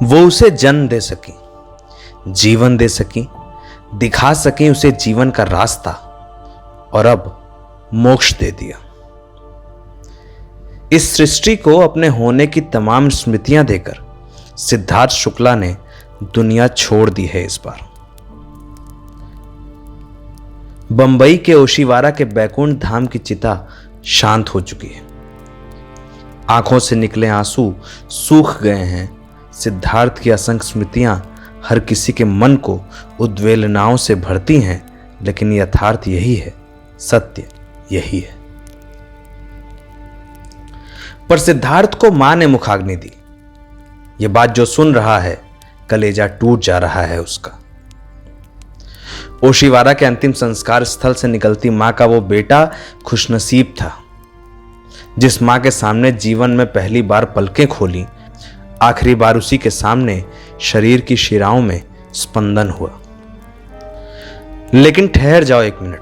वो उसे जन्म दे सकी, जीवन दे सकी, दिखा सके उसे जीवन का रास्ता, और अब मोक्ष दे दिया। इस सृष्टि को अपने होने की तमाम स्मृतियां देकर सिद्धार्थ शुक्ला ने दुनिया छोड़ दी है। इस बार बंबई के ओशिवारा के बैकुंठ धाम की चिता शांत हो चुकी है। आंखों से निकले आंसू सूख गए हैं। सिद्धार्थ की असंख्य स्मृतियां हर किसी के मन को उद्वेलनाओं से भरती हैं, लेकिन यथार्थ यही है, सत्य यही है। पर सिद्धार्थ को मां ने मुखाग्नि दी। यह बात जो सुन रहा है, कलेजा टूट जा रहा है उसका। ओशिवारा के अंतिम संस्कार स्थल से निकलती मां का वो बेटा खुशनसीब था, जिस मां के सामने जीवन में पहली बार पलकें खोली, आखिरी बार उसी के सामने शरीर की शिराओं में स्पंदन हुआ। लेकिन ठहर जाओ एक मिनट,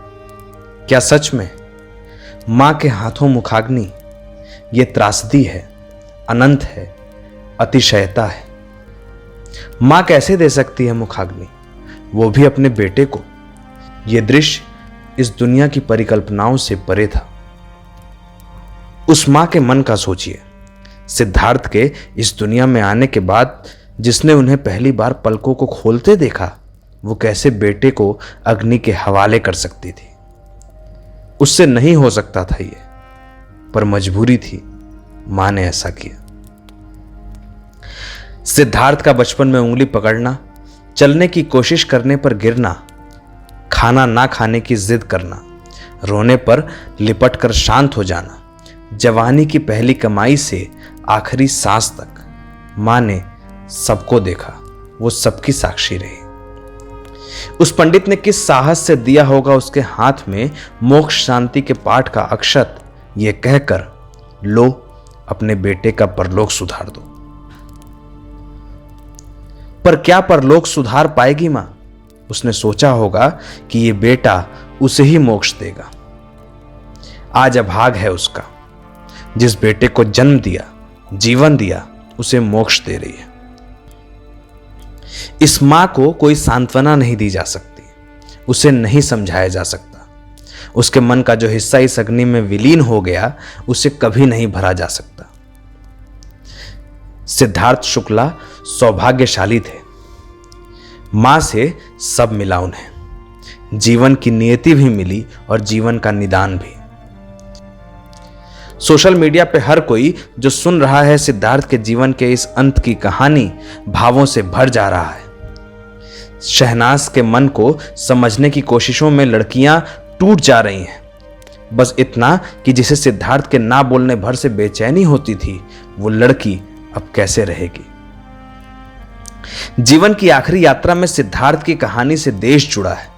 क्या सच में मां के हाथों मुखाग्नि ये त्रासदी है, अनंत है, अतिशयता है? मां कैसे दे सकती है मुखाग्नि, वो भी अपने बेटे को? यह दृश्य इस दुनिया की परिकल्पनाओं से परे था। उस मां के मन का सोचिए। सिद्धार्थ के इस दुनिया में आने के बाद जिसने उन्हें पहली बार पलकों को खोलते देखा, वो कैसे बेटे को अग्नि के हवाले कर सकती थी? उससे नहीं हो सकता था ये, पर मजबूरी थी, मां ने ऐसा किया। सिद्धार्थ का बचपन में उंगली पकड़ना, चलने की कोशिश करने पर गिरना, खाना ना खाने की जिद करना, रोने पर लिपट कर शांत हो जाना, जवानी की पहली कमाई से आखिरी सांस तक मां ने सबको देखा। वो सबकी साक्षी रही। उस पंडित ने किस साहस से दिया होगा उसके हाथ में मोक्ष शांति के पाठ का अक्षत, ये कहकर, लो अपने बेटे का परलोक सुधार दो। पर क्या परलोक सुधार पाएगी मां? उसने सोचा होगा कि ये बेटा उसे ही मोक्ष देगा। आज अभाग है उसका, जिस बेटे को जन्म दिया, जीवन दिया, उसे मोक्ष दे रही है। इस मां को कोई सांत्वना नहीं दी जा सकती, उसे नहीं समझाया जा सकता। उसके मन का जो हिस्सा इस अग्नि में विलीन हो गया, उसे कभी नहीं भरा जा सकता। सिद्धार्थ शुक्ला सौभाग्यशाली थे। मां से सब मिला उन्हें, जीवन की नियति भी मिली और जीवन का निदान भी। सोशल मीडिया पे हर कोई जो सुन रहा है सिद्धार्थ के जीवन के इस अंत की कहानी, भावों से भर जा रहा है। शहनाज के मन को समझने की कोशिशों में लड़कियां टूट जा रही हैं। बस इतना कि जिसे सिद्धार्थ के ना बोलने भर से बेचैनी होती थी, वो लड़की अब कैसे रहेगी? जीवन की आखिरी यात्रा में सिद्धार्थ की कहानी से देश जुड़ा है।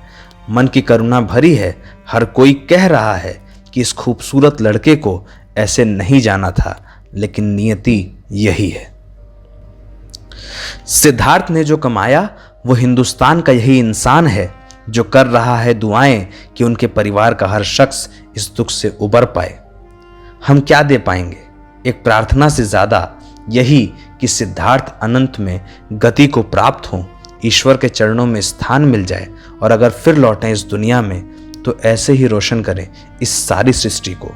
मन की करुणा भरी है। हर कोई कह रहा है कि इस खूबसूरत लड़के को ऐसे नहीं जाना था, लेकिन नियति यही है। सिद्धार्थ ने जो कमाया, वो हिंदुस्तान का यही इंसान है जो कर रहा है दुआएं कि उनके परिवार का हर शख्स इस दुख से उबर पाए। हम क्या दे पाएंगे? एक प्रार्थना से ज्यादा यही कि सिद्धार्थ अनंत में गति को प्राप्त हो, ईश्वर के चरणों में स्थान मिल जाए, और अगर फिर लौटें इस दुनिया में तो ऐसे ही रोशन करें इस सारी सृष्टि को,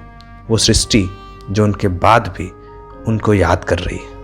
वो सृष्टि जो उनके बाद भी उनको याद कर रही है।